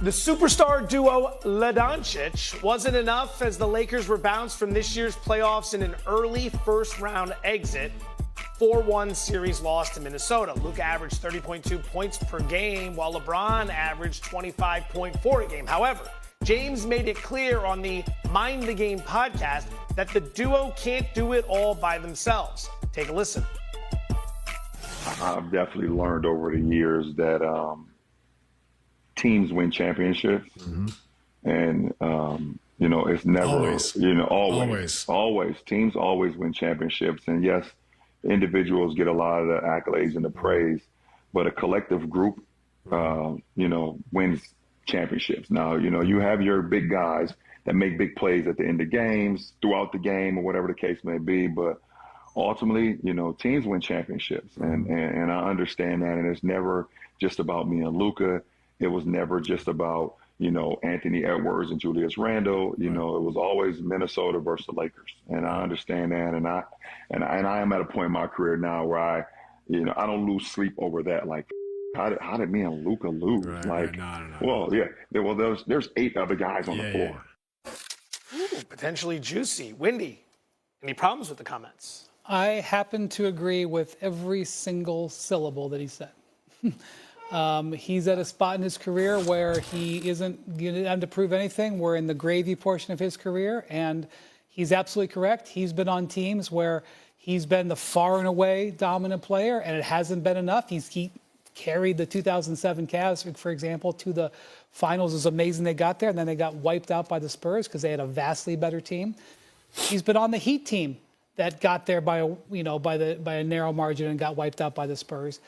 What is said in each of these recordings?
The superstar duo LeDoncic wasn't enough as the Lakers were bounced from this year's playoffs in an early first-round exit. 4-1 series loss to Minnesota. Luka averaged 30.2 points per game, while LeBron averaged 25.4 a game. However, James made it clear on the Mind the Game podcast that the duo can't do it all by themselves. Take a listen. I've definitely learned over the years that teams win championships, and it's never always teams always win championships. And yes, individuals get a lot of the accolades and the praise, but a collective group, wins championships. Now, you have your big guys that make big plays at the end of games, throughout the game, or whatever the case may be, but ultimately, teams win championships, and I understand that. And it's never just about me and Luka. It was never just about, Anthony Edwards and Julius Randle. It was always Minnesota versus the Lakers. And I understand that. And I am at a point in my career now where I don't lose sleep over that. Like, how did me and Luka lose? No. Well, yeah. Well, there's 8 other guys on the floor. Ooh, potentially juicy. Windy, any problems with the comments? I happen to agree with every single syllable that he said. He's at a spot in his career where he isn't going to have to prove anything. We're in the gravy portion of his career, and he's absolutely correct. He's been on teams where he's been the far and away dominant player, and it hasn't been enough. He carried the 2007 Cavs, for example, to the finals. It was amazing they got there, and then they got wiped out by the Spurs because they had a vastly better team. He's been on the Heat team that got there by a narrow margin and got wiped out by the Spurs.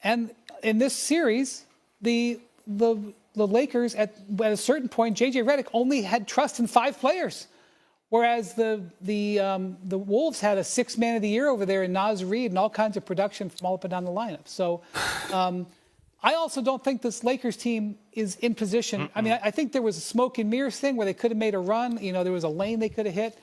And in this series, the Lakers at a certain point, JJ Redick only had trust in 5 players, whereas the Wolves had a 6th man of the year over there in Naz Reid and all kinds of production from all up and down the lineup. So I also don't think this Lakers team is in position. I mean, I think there was a smoke and mirrors thing where they could have made a run. There was a lane they could have hit.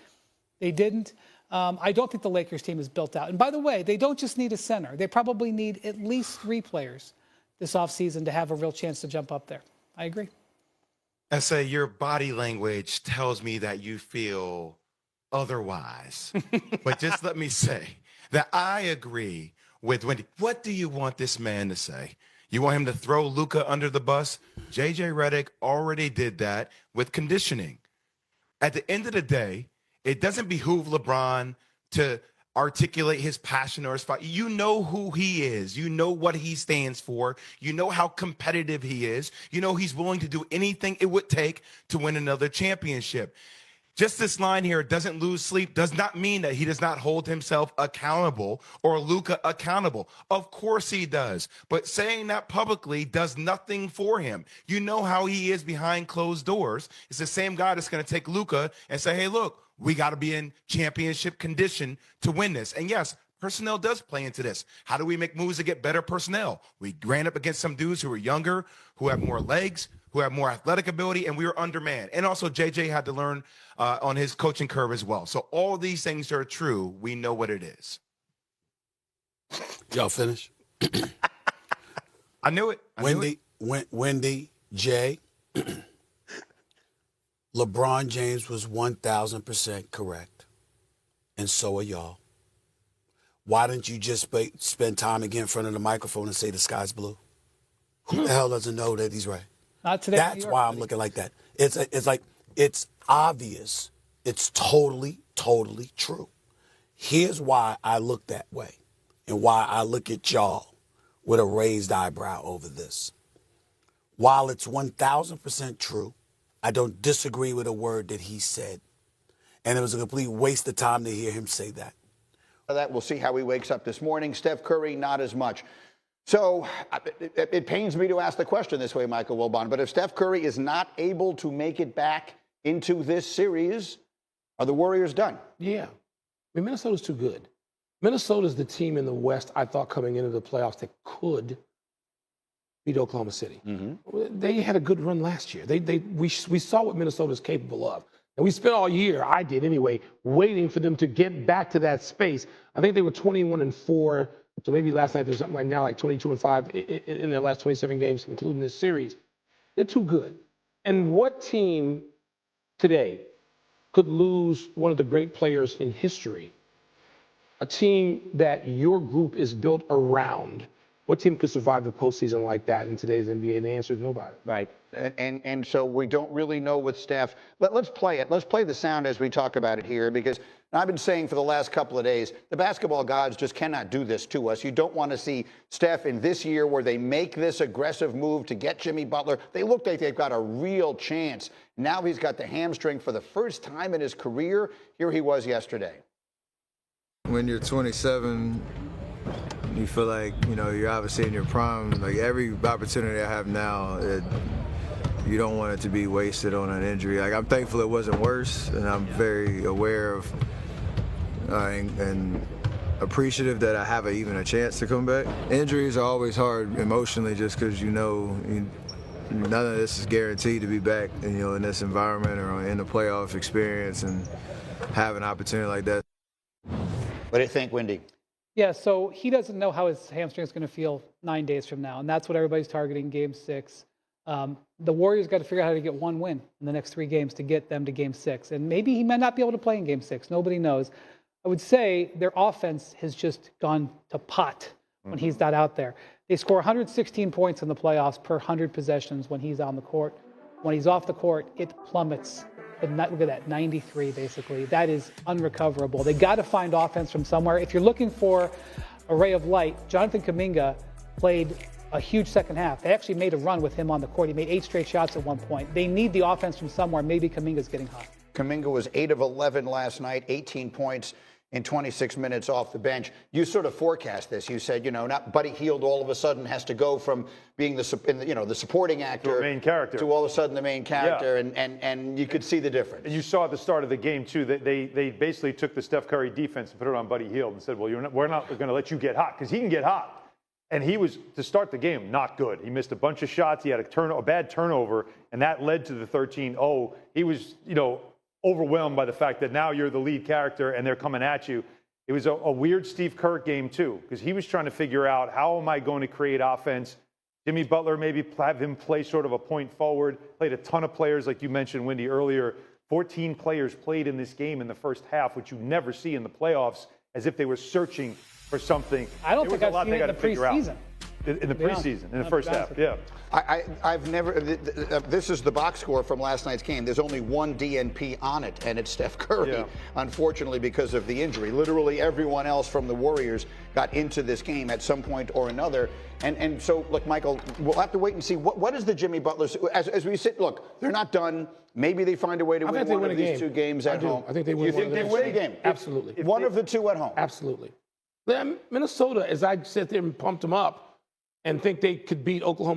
They didn't. I don't think the Lakers team is built out. And by the way, they don't just need a center. They probably need at least 3 players this offseason to have a real chance to jump up there. I agree. SA, your body language tells me that you feel otherwise. But just let me say that I agree with Wendy. What do you want this man to say? You want him to throw Luka under the bus? JJ Redick already did that with conditioning. At the end of the day, it doesn't behoove LeBron to articulate his passion or his fight. You know who he is. You know what he stands for. You know how competitive he is. You know he's willing to do anything it would take to win another championship. Just this line here, doesn't lose sleep, does not mean that he does not hold himself accountable or Luka accountable. Of course he does. But saying that publicly does nothing for him. You know how he is behind closed doors. It's the same guy that's going to take Luka and say, hey, look, we got to be in championship condition to win this. And yes, personnel does play into this. How do we make moves to get better personnel? We ran up against some dudes who were younger, who have more legs, who have more athletic ability, and we were undermanned. And also, JJ had to learn on his coaching curve as well. So all these things are true. We know what it is. Y'all finish? I knew it. Wendy, Jay, LeBron James was 1,000% correct, and so are y'all. Why didn't you just spend time again in front of the microphone and say the sky's blue? Who the hell doesn't know that he's right? Not today. That's why I'm looking like that. It's obvious. It's totally true. Here's why I look that way and why I look at y'all with a raised eyebrow over this. While it's 1,000% true, I don't disagree with a word that he said. And it was a complete waste of time to hear him say that. We'll see how he wakes up this morning. Steph Curry, not as much. So it pains me to ask the question this way, Michael Wilbon, but if Steph Curry is not able to make it back into this series, are the Warriors done? Yeah. I mean, Minnesota's too good. Minnesota's the team in the West, I thought, coming into the playoffs that could beat Oklahoma City. Mm-hmm. They had a good run last year. We saw what Minnesota's capable of. And we spent all year, I did anyway, waiting for them to get back to that space. I think they were 21-4. So maybe last night there's something like now like 22-5 in their last 27 games, including this series. They're too good. And what team today could lose one of the great players in history? A team that your group is built around. What team could survive the postseason like that in today's NBA? And the answer is nobody. Right. And so we don't really know with Steph. Let's play it. Let's play the sound as we talk about it here, because I've been saying for the last couple of days, the basketball gods just cannot do this to us. You don't want to see Steph in this year where they make this aggressive move to get Jimmy Butler. They look like they've got a real chance. Now he's got the hamstring for the first time in his career. Here he was yesterday. When you're 27, you feel like, you're obviously in your prime. Like every opportunity I have now, you don't want it to be wasted on an injury. Like I'm thankful it wasn't worse, and I'm very aware of and appreciative that I have even a chance to come back. Injuries are always hard emotionally, just because none of this is guaranteed to be back, in this environment or in the playoff experience and have an opportunity like that. What do you think, Wendy? Yeah, so he doesn't know how his hamstring is going to feel 9 days from now, and that's what everybody's targeting, Game 6. The Warriors got to figure out how to get one win in the next 3 games to get them to Game 6, and maybe he might not be able to play in Game 6. Nobody knows. I would say their offense has just gone to pot when he's not out there. They score 116 points in the playoffs per 100 possessions when he's on the court. When he's off the court, it plummets. Look at that, 93 basically. That is unrecoverable. They got to find offense from somewhere. If you're looking for a ray of light, Jonathan Kuminga played a huge second half. They actually made a run with him on the court. He made 8 straight shots at one point. They need the offense from somewhere. Maybe Kuminga's getting hot. Kuminga was 8 of 11 last night, 18 points in 26 minutes off the bench. You sort of forecast this. You said, not Buddy Hield all of a sudden has to go from being the supporting actor to main character to all of a sudden the main character, and you could see the difference. And you saw at the start of the game too that they basically took the Steph Curry defense and put it on Buddy Hield and said, well, we're not going to let you get hot, because he can get hot. And he was, to start the game, not good. He missed a bunch of shots. He had a bad turnover, and that led to the 13-0. He was, overwhelmed by the fact that now you're the lead character and they're coming at you. It was a weird Steve Kerr game too, because he was trying to figure out, how am I going to create offense? Jimmy Butler, maybe have him play sort of a point forward, played a ton of players, like you mentioned, Wendy, earlier. 14 players played in this game in the first half, which you never see in the playoffs, as if they were searching for something. I don't think I've seen it in the preseason. In the preseason, in the first half, yeah. I've never, this is the box score from last night's game. There's only one DNP on it, and it's Steph Curry, unfortunately, because of the injury. Literally everyone else from the Warriors got into this game at some point or another. And so, look, Michael, we'll have to wait and see. What is the Jimmy Butler, as we sit, look, they're not done. Maybe they find a way to win one of these 2 games at home. I think they win. You think they win a game? Absolutely. One of the 2 at home? Absolutely. Minnesota, as I sit there and pumped them up and think they could beat Oklahoma